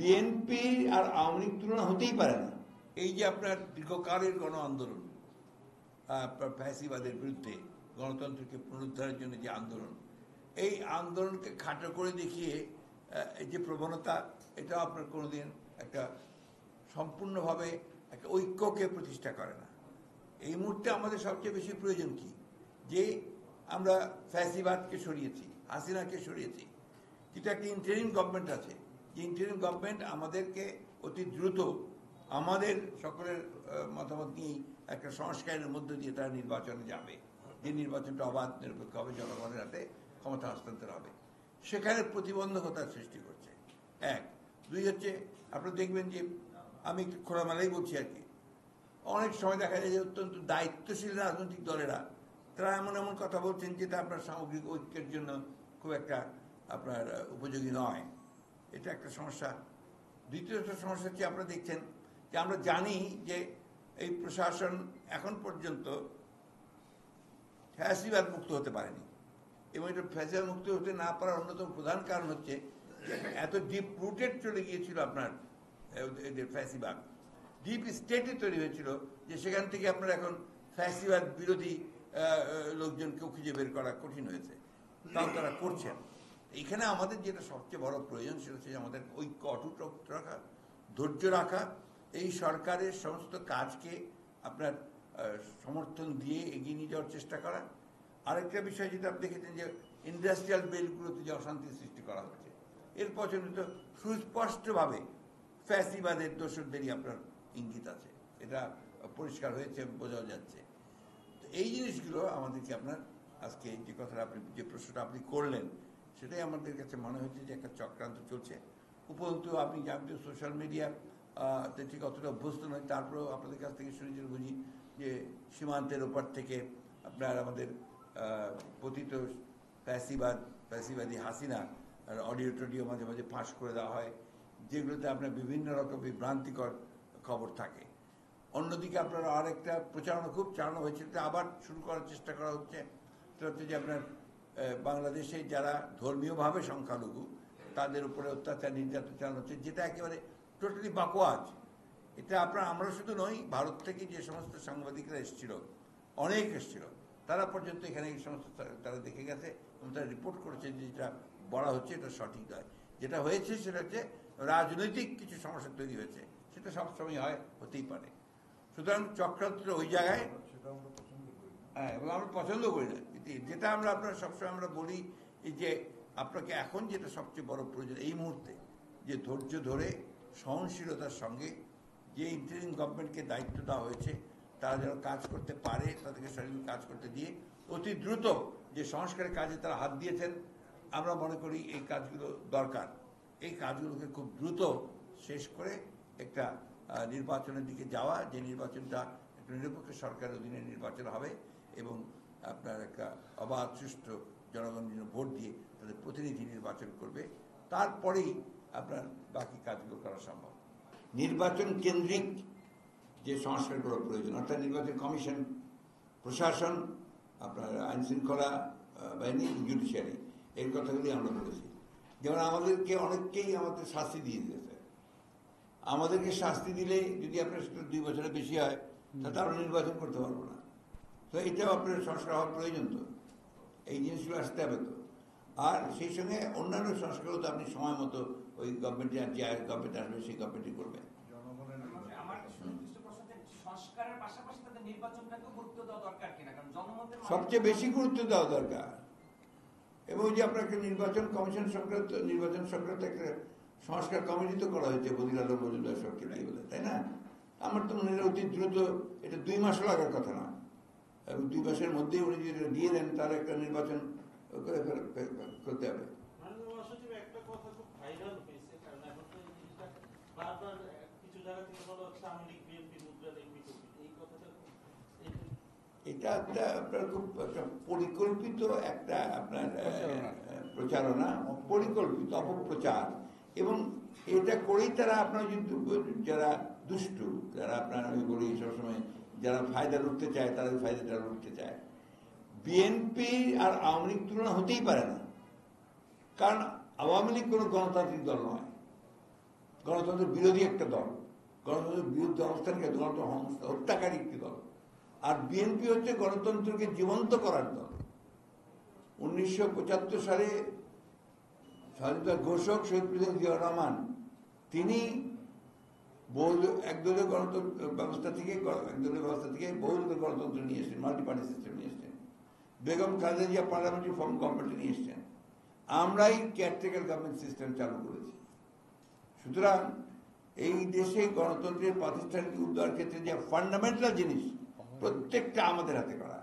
BNP আর আওয়ামী লীগ তুলনা হতেই পারে না। এই যে আপনার দীর্ঘকালের গণ আন্দোলন, আপনার ফ্যাসিবাদের বিরুদ্ধে গণতন্ত্রকে পুনরুদ্ধারের জন্য যে আন্দোলন, এই আন্দোলনকে খাটো করে দেখিয়ে এই যে প্রবণতা, এটা আপনার কোনোদিন একটা সম্পূর্ণভাবে একটা ঐক্যকে প্রতিষ্ঠা করে না। এই মুহূর্তে আমাদের সবচেয়ে বেশি প্রয়োজন কি, যে আমরা ফ্যাসিবাদকে সরিয়েছি, হাসিনাকে সরিয়েছি, যেটা একটা ইন্টারিম গভর্নমেন্ট আছে, যে ইন্টারিম গভর্নমেন্ট আমাদেরকে অতি দ্রুত আমাদের সকলের মতামত নিয়েই একটা সংস্কারের মধ্য দিয়ে তারা নির্বাচনে যাবে, যে নির্বাচনটা অবাধ নিরপেক্ষ হবে, জনগণের হাতে ক্ষমতা হস্তান্তর হবে, সেখানে প্রতিবন্ধকতার সৃষ্টি করছে। এক। দুই হচ্ছে, আপনারা দেখবেন যে আমি একটু খোলামেলাই বলছি আর কি, অনেক সময় দেখা যায় যে অত্যন্ত দায়িত্বশীল রাজনৈতিক দলেরা তারা এমন এমন কথা বলছেন যেটা আপনার সামগ্রিক ঐক্যের জন্য খুব একটা আপনার উপযোগী নয়। এটা একটা সমস্যা। দ্বিতীয় একটা সমস্যা হচ্ছে, আপনারা দেখছেন যে আমরা জানি যে এই প্রশাসন এখন পর্যন্ত ফ্যাসিবাদ মুক্ত হতে পারেনি, এবং এটা ফ্যাসিবাদ মুক্ত হতে না পারার অন্যতম প্রধান কারণ হচ্ছে এত ডিপ রুটেড চলে গিয়েছিল আপনার এদের ফ্যাসিবাদ, ডিপ স্টেটে তৈরি হয়েছিল, যে সেখান থেকে আপনার এখন ফ্যাসিবাদ বিরোধী লোকজনকেও খুঁজে বের করা কঠিন হয়েছে, তাও তারা করছেন। এখানে আমাদের যেটা সবচেয়ে বড় প্রয়োজন, সেটা হচ্ছে আমাদের ঐক্য অটুট রাখা, ধৈর্য রাখা, এই সরকারের সমস্ত কাজকে আপনার সমর্থন দিয়ে এগিয়ে নিয়ে যাওয়ার চেষ্টা করা। আরেকটা বিষয় যেটা আপনি দেখেছেন, যে ইন্ডাস্ট্রিয়াল বেল্টগুলোতে যে অশান্তি সৃষ্টি করা হচ্ছে, এর পছন্দ তো সুস্পষ্টভাবে ফ্যাসিবাদের দোষরদেরই আপনার ইঙ্গিত আছে, এটা পরিষ্কার হয়েছে, বোঝা যাচ্ছে। তো এই জিনিসগুলো আমাদেরকে আপনার আজকে যে কথাটা আপনি, যে প্রশ্নটা আপনি করলেন, সেটাই আমাদের কাছে মনে হচ্ছে যে একটা চক্রান্ত চলছে। উপরন্তু আপনি জানতে সোশ্যাল মিডিয়া ঠিক অতটা অভ্যস্ত নয়, তারপরেও আপনাদের কাছ থেকে শুনে যেটা বুঝি যে সীমান্তের ওপার থেকে আপনার আমাদের পতিত ফ্যাসিবাদী হাসিনা অডিও টডিও মাঝে মাঝে ফাঁস করে দেওয়া হয়, যেগুলোতে আপনার বিভিন্ন রকম বিভ্রান্তিকর খবর থাকে। অন্যদিকে আপনার আরেকটা প্রচারণা খুব চালানো হয়েছে, আবার শুরু করার চেষ্টা করা হচ্ছে, সেটা হচ্ছে যে আপনার বাংলাদেশে যারা ধর্মীয়ভাবে সংখ্যালঘু তাদের উপরে অত্যাচার নির্যাতন চালানো হচ্ছে, যেটা একেবারে টোটালি বাকওয়াজ। এটা আমরা শুধু নই, ভারত থেকে যে সমস্ত সাংবাদিকরা এসেছিল, অনেক এসেছিল, তারা পর্যন্ত এখানে এই সমস্ত তারা দেখে গেছে এবং তারা রিপোর্ট করেছে যে যেটা বলা হচ্ছে এটা সঠিক নয়। যেটা হয়েছে সেটা হচ্ছে রাজনৈতিক কিছু সমস্যা তৈরি হয়েছে, সেটা সবসময় হয়, হতেই পারে। সুতরাং চক্রান্তটা ওই জায়গায়, হ্যাঁ, এবং আমরা পছন্দ করি না। যেটা আমরা আপনার সবসময় আমরা বলি যে আপনাকে এখন যেটা সবচেয়ে বড় প্রয়োজন এই মুহূর্তে, যে ধৈর্য ধরে সহনশীলতার সঙ্গে যে ইন্টারিম গভর্নমেন্টকে দায়িত্ব দেওয়া হয়েছে, তারা যেন কাজ করতে পারে, তাদেরকে সঠিক কাজ করতে দিয়ে অতি দ্রুত যে সংস্কারের কাজে তারা হাত দিয়েছেন, আমরা মনে করি এই কাজগুলো দরকার। এই কাজগুলোকে খুব দ্রুত শেষ করে একটা নির্বাচনের দিকে যাওয়া, যে নির্বাচনটা একটা নিরপেক্ষ সরকারের অধীনে নির্বাচন হবে এবং আপনার একটা অবাধ সুষ্ঠু জনগণ ভোট দিয়ে তাদের প্রতিনিধি নির্বাচন করবে, তারপরেই আপনার বাকি কাজগুলো করা সম্ভব। নির্বাচন কেন্দ্রিক যে সংস্কারগুলো প্রয়োজন, অর্থাৎ নির্বাচন কমিশন, প্রশাসন, আপনার আইন শৃঙ্খলা বাহিনী, জুডিশিয়ারি, এই কথাগুলি আমরা বলেছি। যেমন আমাদেরকে অনেককেই আমাদের শাস্তি দিয়ে দিয়েছে, আমাদেরকে শাস্তি দিলে যদি আপনার 2 বছরের বেশি হয়, তাহলে আমরা নির্বাচন করতে পারবো না। তো এটাও আপনার সংস্কার হওয়ার প্রয়োজন, তো এই জিনিসগুলো আসতে হবে তো। আর সেই সঙ্গে অন্যান্য সংস্কারও তো আপনি সময় মতো ওই গভর্নমেন্টে, যে গভর্নমেন্ট আসবে সেই গভর্নমেন্টই করবে। সবচেয়ে বেশি গুরুত্ব দেওয়া দরকার, এবং যে আপনার একটা নির্বাচন কমিশন সংক্রান্ত, নির্বাচন সংক্রান্ত একটা সংস্কার কমিটি তো করা হয়েছে বদির আলম মজুমদার সবকে দিয়ে বলে, তাই না? আমার তো মনে হয় অতি দ্রুত, এটা 2 মাসও লাগার কথা না, এবং 2 মাসের মধ্যেই উনি যদি দিয়ে দেন, তার একটা নির্বাচন করতে হবে। এটা একটা আপনার খুব একটা পরিকল্পিত একটা আপনার প্রচারণা, পরিকল্পিত অপপ্রচার, এবং এটা করেই তারা আপনার যারা দুষ্টু, যারা আপনার, আমি বলি সবসময়, যারা ফায়দা লুটতে চায়, তারা ফায়দাটা লুটতে চায়। বিএনপি আর আওয়ামী লীগ তুলনা হতেই পারে না, কারণ আওয়ামী লীগ কোনো গণতান্ত্রিক দল নয়, গণতন্ত্র বিরোধী একটা দল, গণতন্ত্রের বিরুদ্ধে অবস্থানকে গণতন্ত্র হত্যাকারী একটি দল। আর বিএনপি হচ্ছে গণতন্ত্রকে জীবন্ত করার দল। 1975 সালে স্বাধীনতার ঘোষক শহীদ প্রেসিডেন্ট জিয়াউর রহমান তিনি একদলীয় গণতন্ত্র ব্যবস্থা থেকে বহু গণতন্ত্র নিয়ে এসেছেন, মাল্টি পার্টি সিস্টেম নিয়ে এসেছেন। Begum Khaleda Zia parliamentary form government নিয়ে এসেছেন। আমরাই কেয়ারটেকার গভর্নমেন্ট সিস্টেম চালু করেছি। সুতরাং এই দেশে গণতন্ত্রের প্রাতিষ্ঠানিক উদ্ধার ক্ষেত্রে যে ফান্ডামেন্টাল জিনিস প্রত্যেকটা আমাদের হাতে করা।